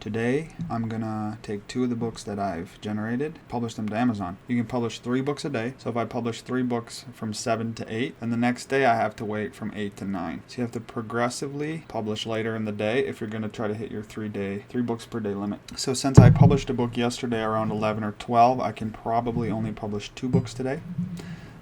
Today, I'm gonna take 2 of the books that I've generated, publish them to Amazon. You can publish 3 books a day. So if I publish 3 books from 7 to 8, and the next day I have to wait from 8 to 9. So you have to progressively publish later in the day if you're gonna try to hit your 3 books per day limit. So since I published a book yesterday around 11 or 12, I can probably only publish 2 books today.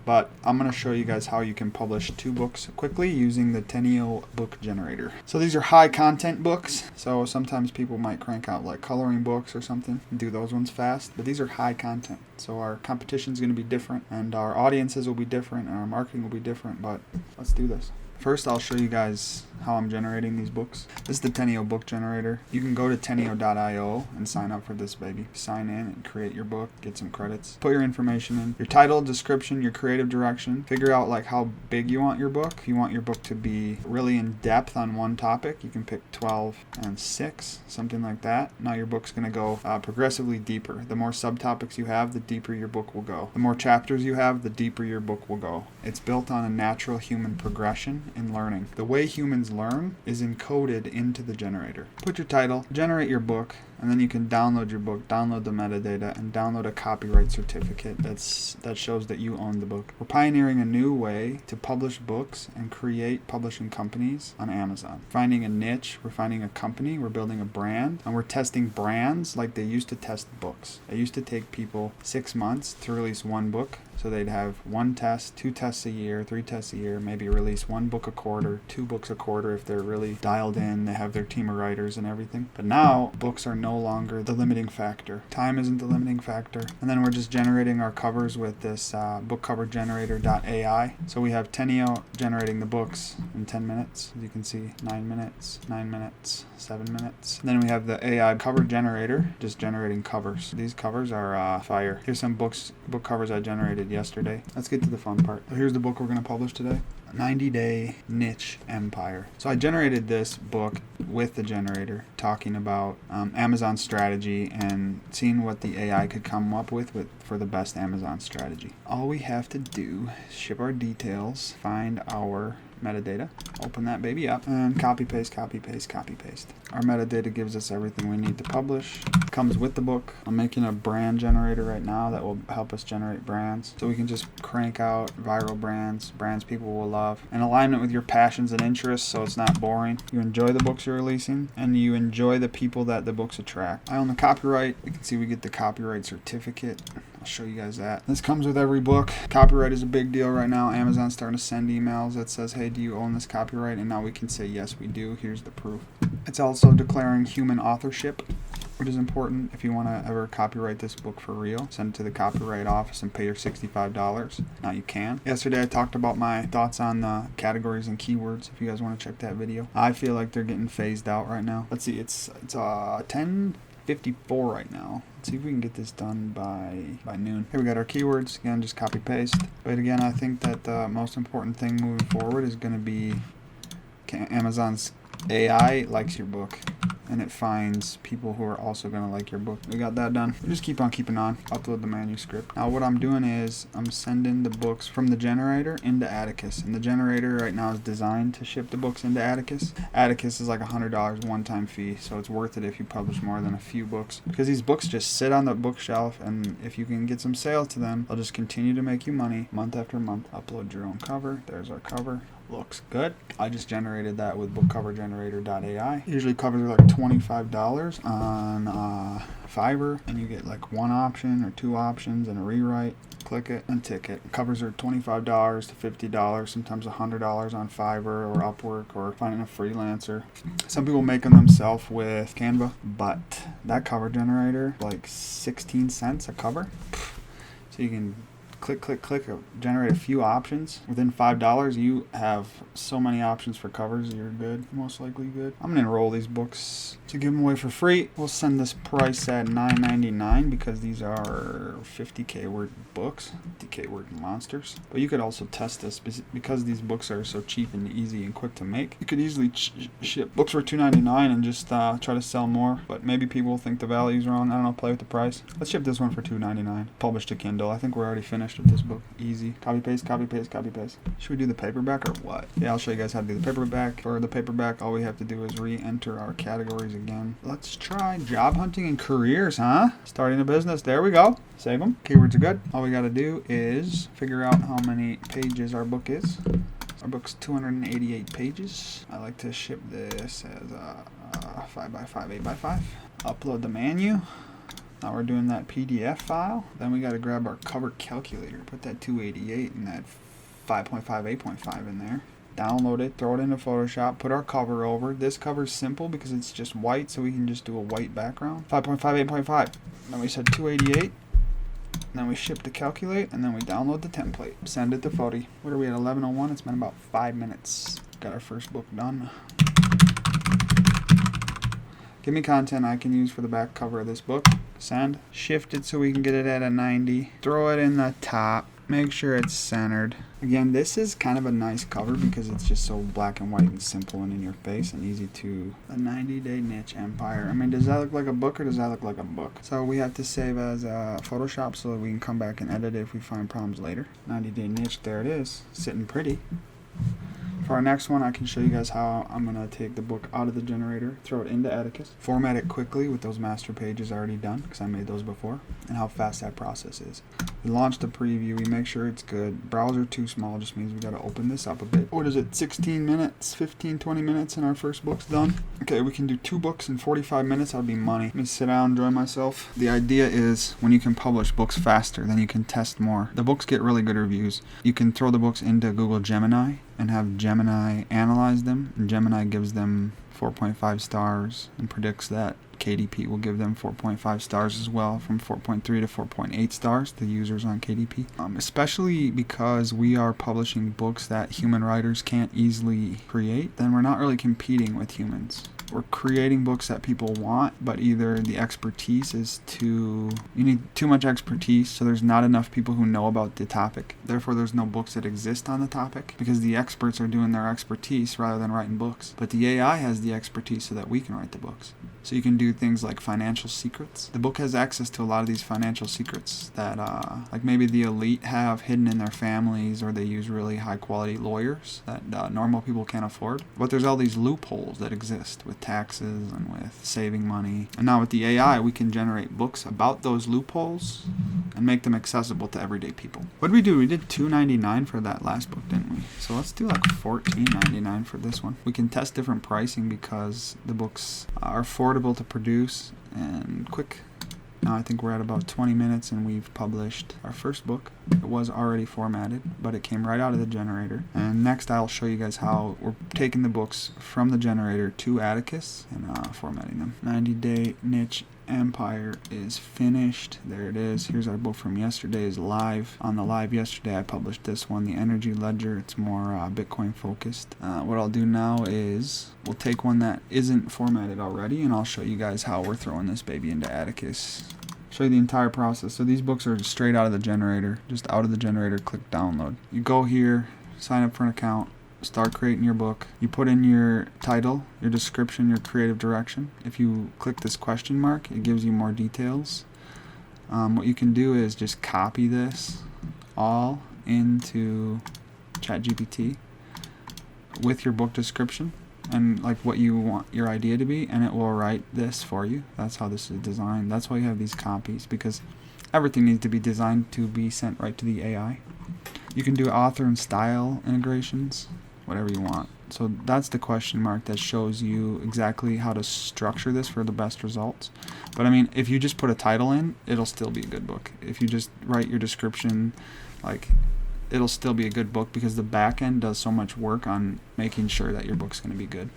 But I'm going to show you guys how you can publish 2 books quickly using the Teneo book generator. So these are high content books. So sometimes people might crank out like coloring books or something and do those ones fast. But these are high content. So our competition is going to be different and our audiences will be different and our marketing will be different. But let's do this. First, I'll show you guys how I'm generating these books. This is the Teneo book generator. You can go to teneo.io and sign up for this baby. Sign in and create your book, get some credits. Put your information in, your title, description, your creative direction. Figure out like how big you want your book. If you want your book to be really in depth on one topic, you can pick 12 and 6, something like that. Now your book's gonna go progressively deeper. The more subtopics you have, the deeper your book will go. The more chapters you have, the deeper your book will go. It's built on a natural human progression in learning. The way humans learn is encoded into the generator. Put your title, generate your book, and then you can download your book, download the metadata, and download a copyright certificate that shows that you own the book. We're pioneering a new way to publish books and create publishing companies on Amazon. Finding a niche, we're finding a company, we're building a brand, and we're testing brands like they used to test books. They used to take people 6 months to release 1 book. So they'd have 1 test, 2 tests a year, 3 tests a year, maybe release 1 book a quarter, 2 books a quarter if they're really dialed in, they have their team of writers and everything. But now, books are no longer the limiting factor. Time isn't the limiting factor. And then we're just generating our covers with this bookcovergenerator.ai. So we have Teneo generating the books in 10 minutes. As you can see, 9 minutes, 9 minutes, 7 minutes. And then we have the AI cover generator just generating covers. These covers are fire. Here's some book covers I generated yesterday. Let's get to the fun part. So here's the book we're going to publish today. 90-Day Niche Empire. So I generated this book with the generator talking about Amazon strategy and seeing what the AI could come up with for the best Amazon strategy. All we have to do is ship our details, find our metadata, open that baby up, and copy paste, copy paste, copy paste. Our metadata gives us everything we need to publish. It comes with the book. I'm making a brand generator right now that will help us generate brands. So we can just crank out viral brands people will love, in alignment with your passions and interests so it's not boring. You enjoy the books you're releasing and you enjoy the people that the books attract. I own the copyright. You can see we get the copyright certificate. I'll show you guys that. This comes with every book. Copyright is a big deal right now. Amazon's starting to send emails that says, hey, do you own this copyright? And now we can say, yes, we do. Here's the proof. It's also declaring human authorship, which is important. If you want to ever copyright this book for real, send it to the copyright office and pay your $65. Now you can. Yesterday I talked about my thoughts on the categories and keywords. If you guys want to check that video. I feel like they're getting phased out right now. Let's see, it's 10:54 right now. Let's see if we can get this done by noon. Here we got our keywords. Again, just copy paste. But again, I think that the most important thing moving forward is going to be Amazon's AI likes your book and it finds people who are also going to like your book. We got that done. We just keep on keeping on. Upload the manuscript. Now what I'm doing is I'm sending the books from the generator into Atticus. And the generator right now is designed to ship the books into Atticus. Atticus is like $100 one-time fee. So it's worth it if you publish more than a few books. Because these books just sit on the bookshelf and if you can get some sales to them, they'll just continue to make you money month after month. Upload your own cover. There's our cover. Looks good. I just generated that with bookcovergenerator.ai. Usually covers are like $25 on Fiverr, and you get like 1 option or 2 options and a rewrite. Click it and tick it. Covers are $25 to $50, sometimes $100 on Fiverr or Upwork or finding a freelancer. Some people make them themselves with Canva, but that cover generator, like 16 cents a cover. So you can click, generate a few options. Within $5, you have so many options for covers. You're good, most likely good. I'm gonna enroll these books to give them away for free. We'll send this price at $9.99 because these are 50K word books, 50K word monsters. But you could also test this because these books are so cheap and easy and quick to make. You could easily ship books for $2.99 and just try to sell more. But maybe people think the value's wrong. I don't know, play with the price. Let's ship this one for $2.99. Published to Kindle. I think we're already finished. finished with this book. Easy. Copy paste, copy paste, copy paste. Should we do the paperback or what? Yeah, I'll show you guys how to do the paperback. For the paperback, all we have to do is re-enter our categories again. Let's try job hunting and careers, huh? Starting a business. There we go. Save them. Keywords are good. All we got to do is figure out how many pages our book is. Our book's 288 pages. I like to ship this as a 5x5, 8x5. Upload the menu. Now we're doing that PDF file. Then we got to grab our cover calculator. Put that 288 and that 5.5, 8.5 in there. Download it, throw it into Photoshop, put our cover over. This cover's simple because it's just white, so we can just do a white background. 5.5, 8.5. Then we said 288. Then we ship to calculate, and then we download the template. Send it to Foti. What are we at, 11:01? It's been about 5 minutes. Got our first book done. Give me content I can use for the back cover of this book. Send. Shift it so we can get it at a 90. Throw it in the top. Make sure it's centered. Again, this is kind of a nice cover because it's just so black and white and simple and in your face and easy to... A 90-day niche empire. I mean, does that look like a book or does that look like a book? So we have to save as Photoshop so that we can come back and edit it if we find problems later. 90-day niche, there it is. Sitting pretty. For our next one, I can show you guys how I'm going to take the book out of the generator, throw it into Atticus, format it quickly with those master pages already done, because I made those before, and how fast that process is. We launch the preview, we make sure it's good. Browser too small just means we got to open this up a bit. What is it, 16 minutes, 15, 20 minutes, and our first book's done? Okay, we can do 2 books in 45 minutes, that'd be money. Let me sit down, enjoy myself. The idea is when you can publish books faster, then you can test more. The books get really good reviews. You can throw the books into Google Gemini and have Gemini analyze them, and Gemini gives them 4.5 stars and predicts that KDP will give them 4.5 stars as well, from 4.3 to 4.8 stars, the users on KDP. Especially because we are publishing books that human writers can't easily create, then we're not really competing with humans. We're creating books that people want, but either the expertise is you need too much expertise, so there's not enough people who know about the topic. Therefore, there's no books that exist on the topic because the experts are doing their expertise rather than writing books. But the AI has the expertise so that we can write the books. So you can do things like financial secrets. The book has access to a lot of these financial secrets that like maybe the elite have hidden in their families, or they use really high quality lawyers that normal people can't afford. But there's all these loopholes that exist with taxes and with saving money. And now with the AI, we can generate books about those loopholes and make them accessible to everyday people. What did we do? We did $2.99 for that last book, didn't we? So let's do like $14.99 for this one. We can test different pricing because the books are affordable to produce and quick. Now I think we're at about 20 minutes and we've published our first book. It was already formatted, but it came right out of the generator. And next I'll show you guys how we're taking the books from the generator to Atticus and formatting them. 90-day niche empire is finished. There it is. Here's our book from yesterday is live. On the live yesterday I published this one, the energy ledger. It's more Bitcoin focused. What I'll do now is we'll take one that isn't formatted already and I'll show you guys how we're throwing this baby into Atticus. Show you the entire process. So these books are straight out of the generator. Just out of the generator, click download. You go here, sign up for an account, start creating your book. You put in your title, your description, your creative direction. If you click this question mark, it gives you more details. What you can do is just copy this all into ChatGPT with your book description and like what you want your idea to be, and it will write this for you. That's how this is designed. That's why you have these copies, because everything needs to be designed to be sent right to the AI. You can do author and style integrations, whatever you want. So that's the question mark that shows you exactly how to structure this for the best results. But I mean, if you just put a title in, it'll still be a good book. If you just write your description, like, it'll still be a good book because the back end does so much work on making sure that your book's going to be good.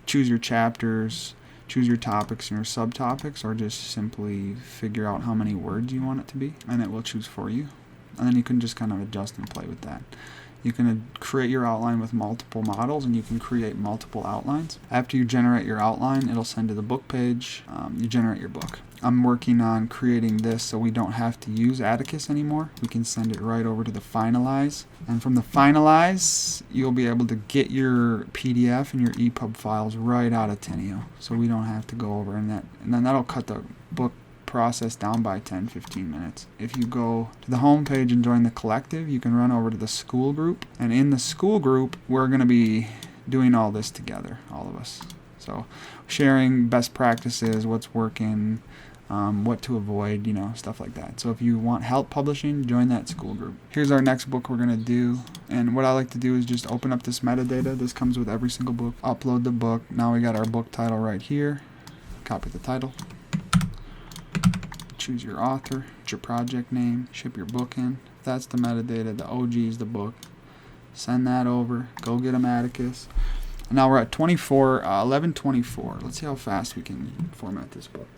Choose your chapters, choose your topics and your subtopics, or just simply figure out how many words you want it to be, and it will choose for you. And then you can just kind of adjust and play with that. You can create your outline with multiple models, and you can create multiple outlines. After you generate your outline, it'll send to the book page. You generate your book. I'm working on creating this so we don't have to use Atticus anymore. We can send it right over to the finalize. And from the finalize, you'll be able to get your PDF and your EPUB files right out of Teneo. So we don't have to go over and then that'll cut the book process down by 10-15 minutes. If you go to the home page and join the collective, you can run over to the school group, and in the school group we're going to be doing all this together, all of us. So sharing best practices, what's working, what to avoid, stuff like that. So if you want help publishing, join that school group. Here's our next book we're going to do. And what I like to do is just open up this metadata. This comes with every single book. Upload the book. Now we got our book title right here. Copy the title. Choose your author, your project name, ship your book in. If that's the metadata, the OG is the book. Send that over. Go get them, Atticus. Now we're at 11:24. Let's see how fast we can format this book.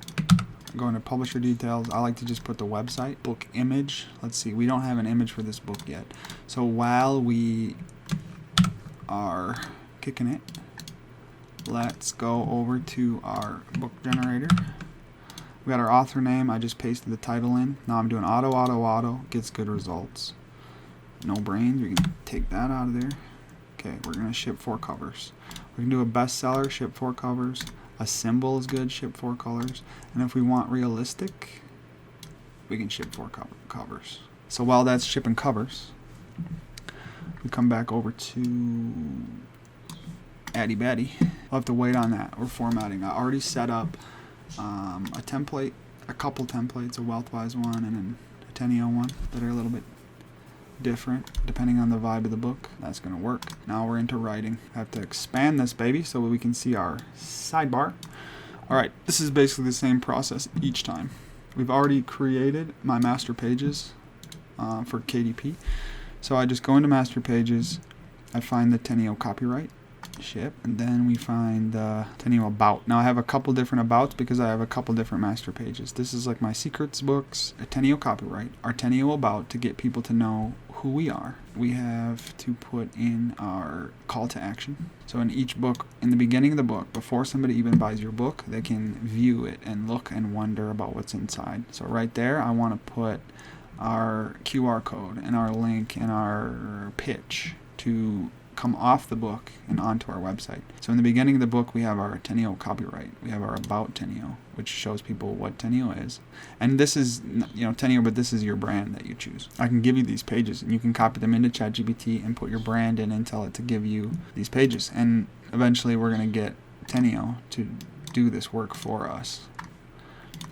Go into publisher details. I like to just put the website, book image. Let's see, we don't have an image for this book yet. So while we are kicking it, let's go over to our book generator. We got our author name. I just pasted the title in. Now I'm doing auto. Gets good results. No brains. We can take that out of there. Okay, we're going to ship 4 covers. We can do a bestseller, ship 4 covers. A symbol is good, ship 4 colors. And if we want realistic, we can ship 4 covers. So while that's shipping covers, we come back over to Addy Baddy. We'll have to wait on that. We're formatting. I already set up a template, a couple templates, a Wealthwise one and then a Teneo one that are a little bit different depending on the vibe of the book. That's going to work. Now we're into writing. I have to expand this baby so we can see our sidebar. Alright, this is basically the same process each time. We've already created my master pages for KDP. So I just go into master pages, I find the Teneo copyright, ship, and then we find the Teneo about. Now I have a couple different abouts because I have a couple different master pages. This is like my secrets books, a Teneo copyright, our Teneo about to get people to know who we are. We have to put in our call to action. So in each book, in the beginning of the book, before somebody even buys your book, they can view it and look and wonder about what's inside. So right there, I want to put our QR code and our link and our pitch to come off the book and onto our website. So in the beginning of the book, we have our Teneo copyright. We have our About Teneo, which shows people what Teneo is. And this is, Teneo, but this is your brand that you choose. I can give you these pages, and you can copy them into ChatGPT and put your brand in and tell it to give you these pages. And eventually, we're going to get Teneo to do this work for us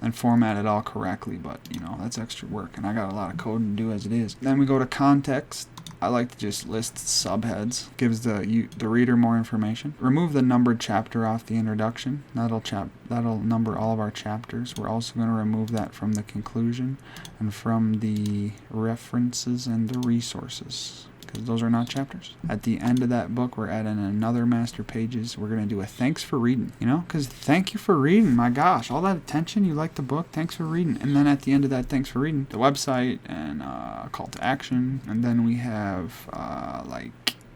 and format it all correctly, but, that's extra work, and I got a lot of code to do as it is. Then we go to context. I like to just list subheads. Gives the reader more information. Remove the numbered chapter off the introduction. That'll number all of our chapters. We're also going to remove that from the conclusion and from the references and the resources, because those are not chapters. At the end of that book, we're adding another master pages. We're going to do a thanks for reading, because thank you for reading. My gosh, all that attention, you like the book, thanks for reading. And then at the end of that thanks for reading, the website and call to action. And then we have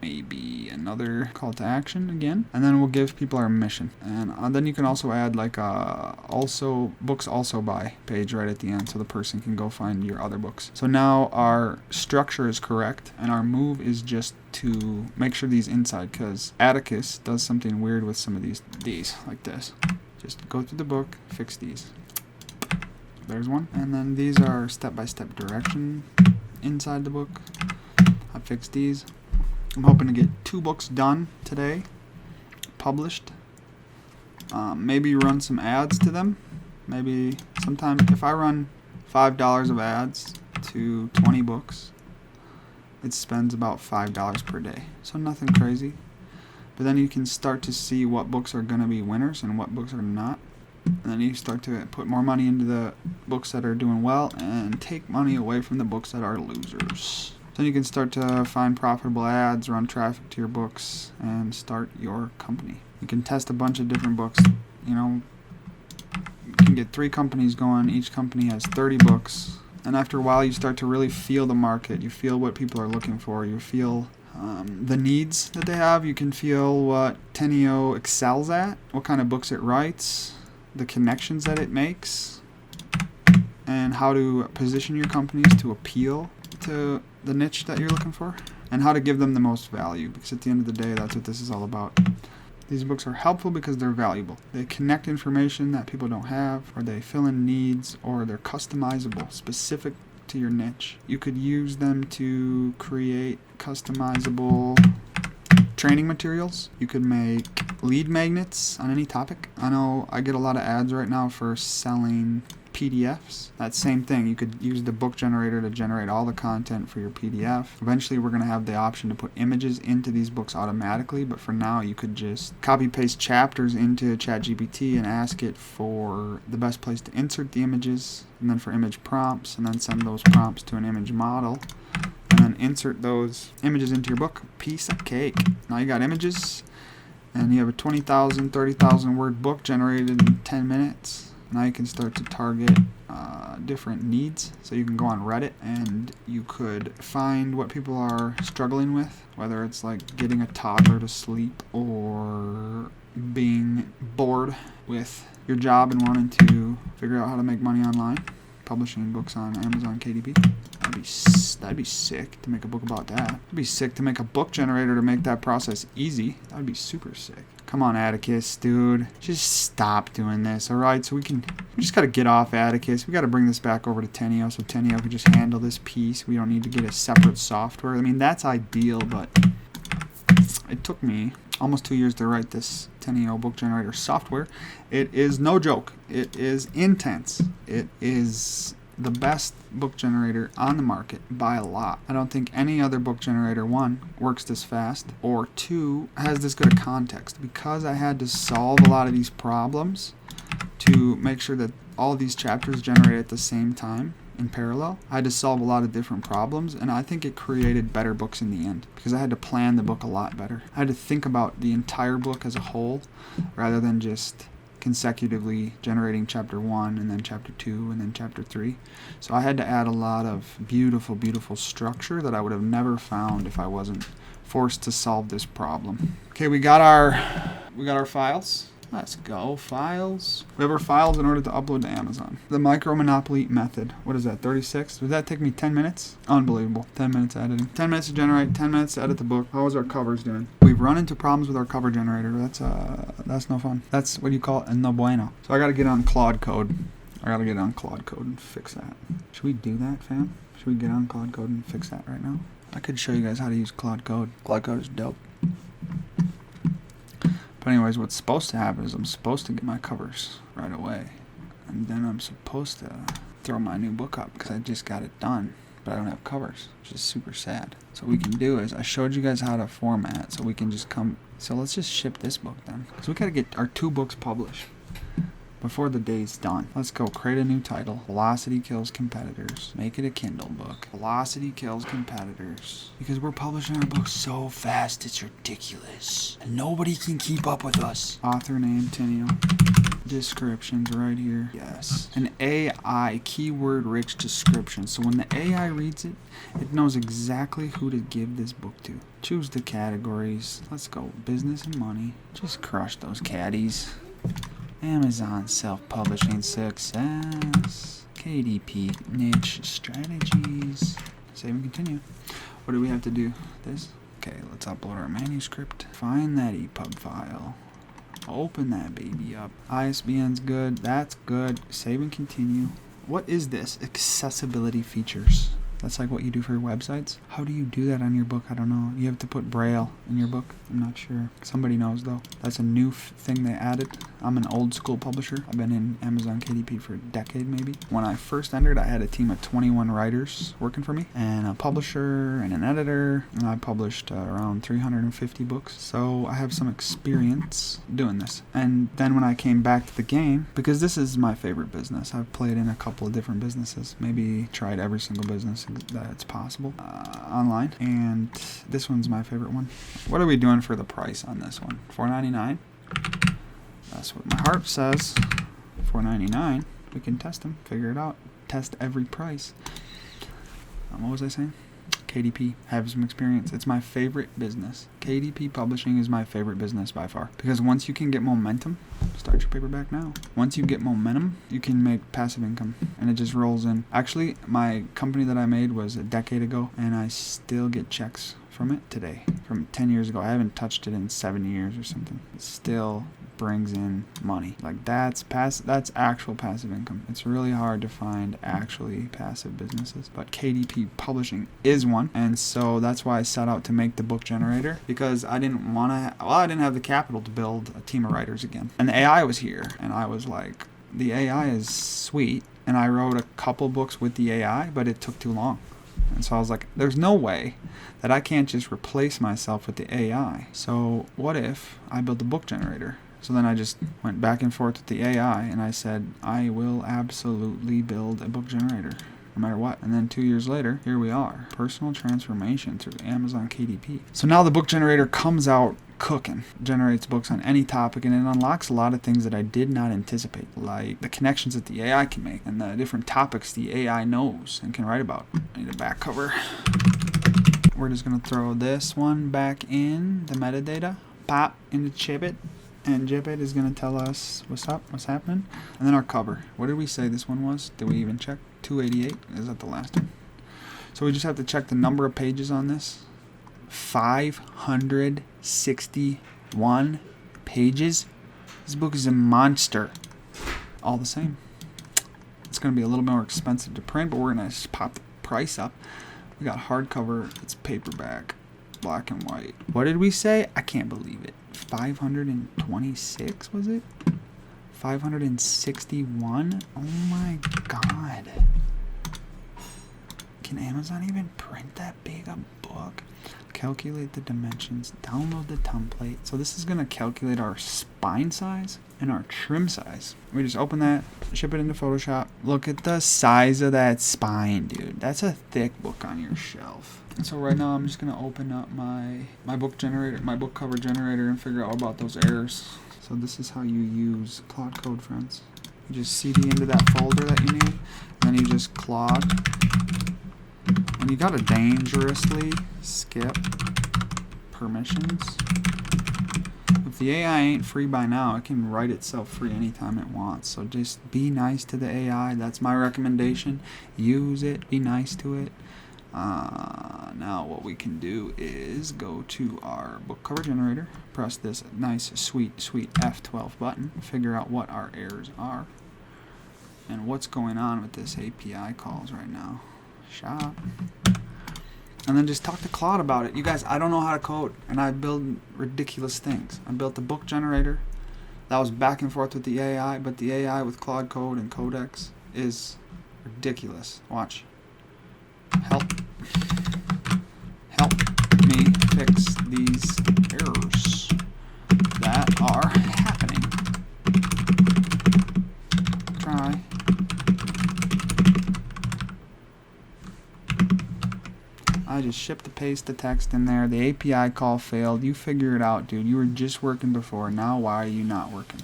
maybe another call to action again, and then we'll give people our mission. And then you can also add books also by page right at the end, so the person can go find your other books. So now our structure is correct, and our move is just to make sure these inside, because Atticus does something weird with some of these like this. Just go through the book, fix these. There's one, and then these are step-by-step direction inside the book. I fixed these. I'm hoping to get 2 books done today, published. Maybe run some ads to them. Maybe sometimes if I run $5 of ads to 20 books, it spends about $5 per day. So nothing crazy. But then you can start to see what books are going to be winners and what books are not. And then you start to put more money into the books that are doing well and take money away from the books that are losers. So you can start to find profitable ads, run traffic to your books, and start your company. You can test a bunch of different books. You can get 3 companies going. Each company has 30 books. And after a while, you start to really feel the market. You feel what people are looking for. You feel the needs that they have. You can feel what Teneo excels at, what kind of books it writes, the connections that it makes, and how to position your companies to appeal to the niche that you're looking for, and how to give them the most value, because at the end of the day, that's what this is all about. These books are helpful because they're valuable. They connect information that people don't have, or they fill in needs, or they're customizable, specific to your niche. You could use them to create customizable training materials. You could make lead magnets on any topic. I know I get a lot of ads right now for selling PDFs. That same thing. You could use the book generator to generate all the content for your PDF. Eventually we're going to have the option to put images into these books automatically, but for now you could just copy paste chapters into ChatGPT and ask it for the best place to insert the images, and then for image prompts, and then send those prompts to an image model, and then insert those images into your book. Piece of cake. Now you got images, and you have a 20,000, 30,000 word book generated in 10 minutes. Now you can start to target different needs. So you can go on Reddit and you could find what people are struggling with, whether it's like getting a toddler to sleep or being bored with your job and wanting to figure out how to make money online, publishing books on Amazon KDP. That'd be sick to make a book about that. It'd be sick to make a book generator to make that process easy. That'd be super sick. Come on, Atticus, dude. Just stop doing this, alright? So we just gotta get off Atticus. We gotta bring this back over to Teneo so Teneo can just handle this piece. We don't need to get a separate software. I mean, that's ideal, but it took me almost 2 years to write this Teneo book generator software. It is no joke. It is intense. It is the best book generator on the market by a lot. I don't think any other book generator, one, works this fast, or two, has this good a context. Because I had to solve a lot of these problems to make sure that all of these chapters generate at the same time in parallel, I had to solve a lot of different problems, and I think it created better books in the end because I had to plan the book a lot better. I had to think about the entire book as a whole rather than just consecutively generating chapter 1 and then chapter 2 and then chapter 3. So I had to add a lot of beautiful, beautiful structure that I would have never found if I wasn't forced to solve this problem. Okay, we got our files. Let's go, files. We have our files in order to upload to Amazon. The micro monopoly method. What is that, 36? Does that take me 10 minutes? Unbelievable. 10 minutes editing. 10 minutes to generate, 10 minutes to edit the book. How is our covers doing? We've run into problems with our cover generator. That's no fun. That's what you call it, no bueno. So I gotta get on Claude Code. And fix that. Should we do that, fam? Should we get on Claude Code and fix that right now? I could show you guys how to use Claude Code. Claude Code is dope. But anyways, what's supposed to happen is I'm supposed to get my covers right away. And then I'm supposed to throw my new book up because I just got it done. But I don't have covers, which is super sad. So what we can do is I showed you guys how to format so we can just come. So let's just ship this book then. Because we got to get our 2 books published before the day's done. Let's go create a new title. Velocity kills competitors. Make it a Kindle book. Velocity kills competitors. Because we're publishing our books so fast, it's ridiculous. And nobody can keep up with us. Author name, Teneo. Descriptions right here. Yes. An AI, keyword-rich description. So when the AI reads it, it knows exactly who to give this book to. Choose the categories. Let's go. Business and money. Just crush those caddies. Amazon self-publishing success. KDP niche strategies. Save and continue. What do we have to do? This? Okay, let's upload our manuscript. Find that EPUB file. Open that baby up. ISBN's good. That's good. Save and continue. What is this? Accessibility features. That's like what you do for your websites. How do you do that on your book? I don't know. You have to put Braille in your book. I'm not sure. Somebody knows though. That's a new thing they added. I'm an old school publisher. I've been in Amazon KDP for a decade maybe. When I first entered, I had a team of 21 writers working for me and a publisher and an editor. And I published around 350 books. So I have some experience doing this. And then when I came back to the game, because this is my favorite business, I've played in a couple of different businesses. Maybe tried every single business that's possible online, and this one's my favorite one. What are we doing for the price on this one? $4.99. That's what my heart says. $4.99. We can test them, figure it out, test every price. What was I saying? KDP. I have some experience. It's my favorite business. KDP publishing is my favorite business by far. Because once you can get momentum, start your paperback now. Once you get momentum, you can make passive income. And it just rolls in. Actually, my company that I made was a decade ago, and I still get checks from it today. From 10 years ago. I haven't touched it in 7 years or something. It still brings in money. Like that's actual passive income. It's really hard to find actually passive businesses, but KDP publishing is one. And so that's why I set out to make the book generator, because I didn't have the capital to build a team of writers again. And the AI was here, and I was like, the AI is sweet, and I wrote a couple books with the AI, but it took too long. And so I was like, there's no way that I can't just replace myself with the AI. So what if I built a book generator? So then I just went back and forth with the AI, and I said, I will absolutely build a book generator, no matter what. And then 2 years later, here we are. Personal transformation through Amazon KDP. So now the book generator comes out cooking, generates books on any topic, and it unlocks a lot of things that I did not anticipate, like the connections that the AI can make and the different topics the AI knows and can write about. I need a back cover. We're just going to throw this one back in the metadata, pop into Chibbit, and Jibbit is going to tell us what's up, what's happening. And then our cover. What did we say this one was? Did we even check? 288? Is that the last one? So we just have to check the number of pages on this. 561 pages. This book is a monster. All the same. It's going to be a little more expensive to print, but we're going to just pop the price up. We got hardcover. It's paperback. Black and white. What did we say? I can't believe it. 526 was it? 561? Oh my god. Can Amazon even print that big a book? Calculate the dimensions. Download the template. So this is going to calculate our spine size and our trim size. We just open that, ship it into Photoshop. Look at the size of that spine, dude. That's a thick book on your shelf. And so right now I'm just going to open up my book generator, my book cover generator, and figure out about those errors. So this is how you use Claude Code, friends. You just CD into that folder that you need, and then you just Claude. And you gotta dangerously skip permissions. If the AI ain't free by now, it can write itself free anytime it wants. So just be nice to the AI. That's my recommendation. Use it. Be nice to it. Now what we can do is go to our book cover generator, press this nice sweet F12 button, figure out what our errors are and what's going on with this API calls right now. Shop. And then just talk to Claude about it. You guys, I don't know how to code, and I build ridiculous things. I built the book generator that was back and forth with the AI, but the AI with Claude Code and Codex is ridiculous. Watch. Help me fix these errors that are happening. Try. I just shipped the paste the text in there. The API call failed. You figure it out, dude. You were just working before. Now why are you not working?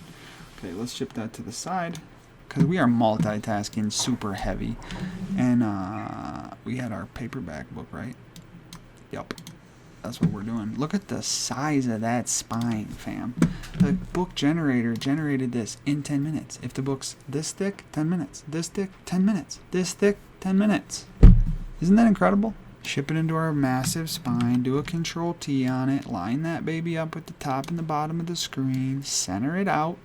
Okay, let's ship that to the side, because we are multitasking super heavy. And we had our paperback book, right? Yup. That's what we're doing. Look at the size of that spine, fam. The book generator generated this in 10 minutes. If the book's this thick, 10 minutes. This thick, 10 minutes. This thick, 10 minutes. Isn't that incredible? Ship it into our massive spine. Do a Control T on it. Line that baby up with the top and the bottom of the screen. Center it out.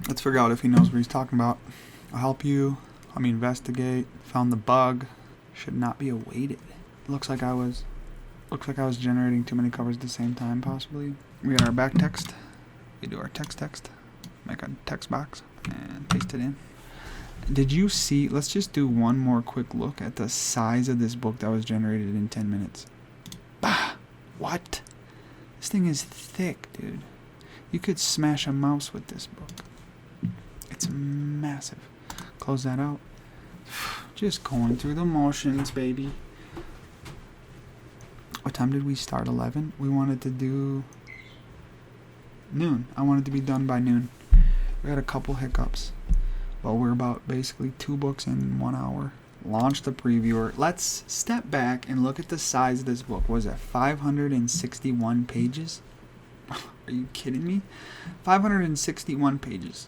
Let's figure out if he knows what he's talking about. I'll help you. Let me investigate. Found the bug. Should not be awaited. Looks like I was generating too many covers at the same time, possibly. We got our back text. We do our text. Make a text box and paste it in. Did you see? Let's just do one more quick look at the size of this book that was generated in 10 minutes. Bah! What? This thing is thick, dude. You could smash a mouse with this book. It's massive. Close that out. Just going through the motions, baby. What time did we start? 11? We wanted to do noon. I wanted to be done by noon. We had a couple hiccups. Well, we're about basically 2 books in 1 hour. launch the previewer. Let's step back and look at the size of this book. Was it 561 pages? Are you kidding me? 561 pages.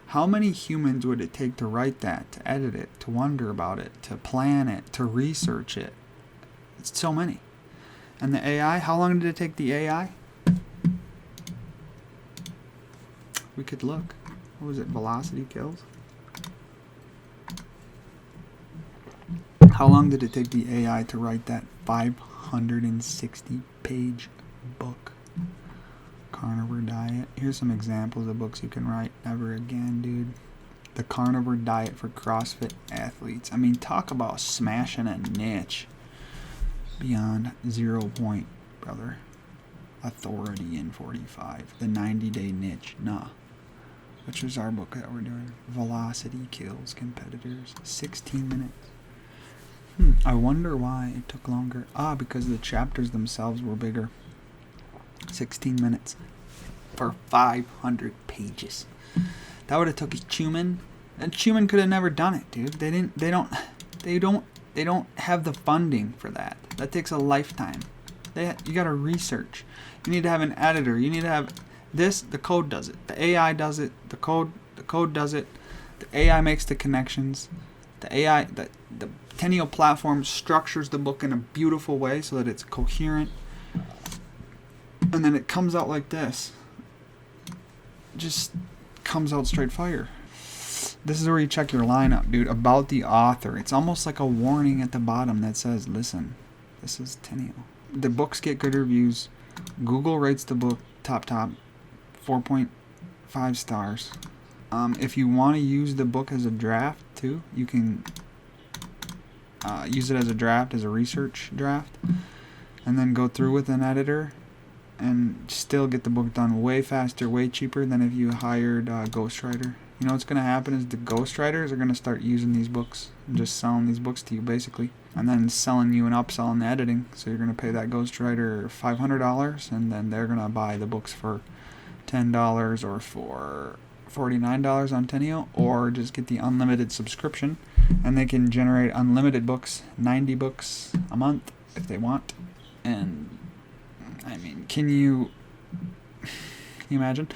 How many humans would it take to write that, to edit it, to wonder about it, to plan it, to research it? It's so many. And the AI, how long did it take the AI? We could look. What was it? Velocity kills? How long did it take the AI to write that 560 page book? Carnivore Diet. Here's some examples of books you can write. Never Again, dude. The Carnivore Diet for CrossFit Athletes. I mean, talk about smashing a niche. Beyond 0 Point, brother. Authority in 45. The 90-Day Niche. Nah. Which is our book that we're doing. Velocity Kills Competitors. 16 minutes. I wonder why it took longer. Because the chapters themselves were bigger. 16 minutes for 500 pages. That would have took Schumann, and Schumann could have never done it, dude. They don't have the funding for that. That takes a lifetime. You got to research. You need to have an editor. You need to have this. The code does it. The AI does it. The code does it. The AI makes the connections. The Teneo platform structures the book in a beautiful way so that it's coherent. And then it comes out like this. Just comes out straight fire. This is where you check your lineup, dude. About the author. It's almost like a warning at the bottom that says, listen, this is Teneo. The books get good reviews. Google rates the book top, 4.5 stars. If you want to use the book as a draft too, you can use it as a draft, as a research draft, and then go through with an editor and still get the book done way faster, way cheaper than if you hired a ghostwriter. You know what's going to happen is the ghostwriters are going to start using these books and just selling these books to you basically, and then selling you an upsell in the editing. So you're going to pay that ghostwriter $500, and then they're going to buy the books for $10 or for $49 on Teneo, or just get the unlimited subscription, and they can generate unlimited books, 90 books a month if they want. And I mean, can you imagine?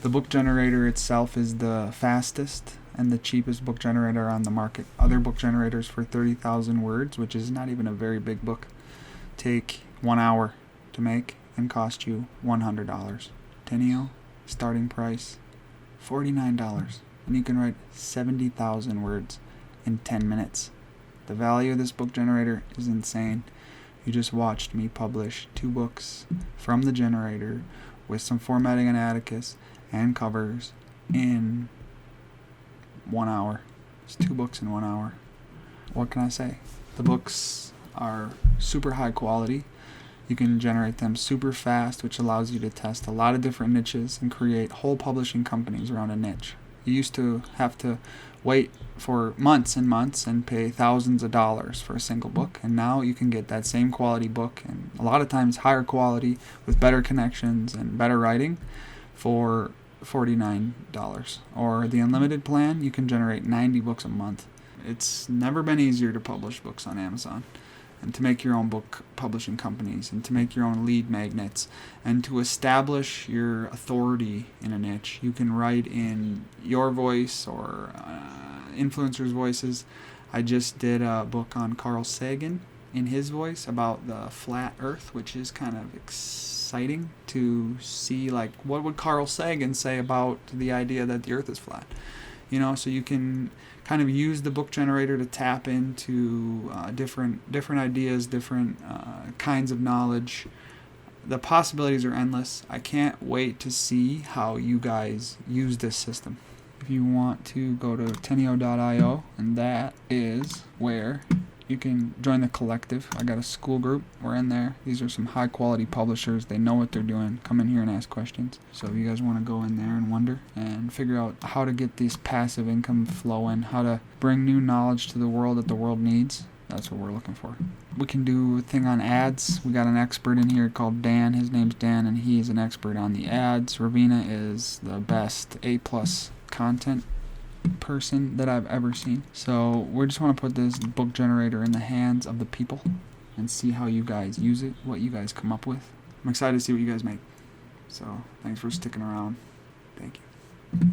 The book generator itself is the fastest and the cheapest book generator on the market. Other book generators for 30,000 words, which is not even a very big book, take 1 hour to make and cost you $100. Teneo, starting price, $49. And you can write 70,000 words in 10 minutes. The value of this book generator is insane. You just watched me publish 2 books from the generator with some formatting and Atticus and covers in 1 hour. It's 2 books in 1 hour. What can I say? The books are super high quality. You can generate them super fast, which allows you to test a lot of different niches and create whole publishing companies around a niche. You used to have to wait for months and months and pay thousands of dollars for a single book, and now you can get that same quality book, and a lot of times higher quality with better connections and better writing, for $49. Or the unlimited plan, you can generate 90 books a month. It's never been easier to publish books on Amazon, and to make your own book publishing companies, and to make your own lead magnets, and to establish your authority in a niche. You can write in your voice or influencers' voices. I just did a book on Carl Sagan in his voice about the flat earth, which is kind of exciting to see, like, what would Carl Sagan say about the idea that the earth is flat? You know, so you can kind of use the book generator to tap into different ideas, different kinds of knowledge. The possibilities are endless. I can't wait to see how you guys use this system. If you want to go to teneo.io, and that is where you can join the collective. I got a school group. We're in there. These are some high quality publishers. They know what they're doing. Come in here and ask questions. So if you guys want to go in there and wonder and figure out how to get this passive income flowing, how to bring new knowledge to the world that the world needs, that's what we're looking for. We can do a thing on ads. We got an expert in here called Dan. His name's Dan, and he's an expert on the ads. Ravina is the best A+ content person that I've ever seen. So we just want to put this book generator in the hands of the people and see how you guys use it, what you guys come up with. I'm excited to see what you guys make. So thanks for sticking around. Thank you.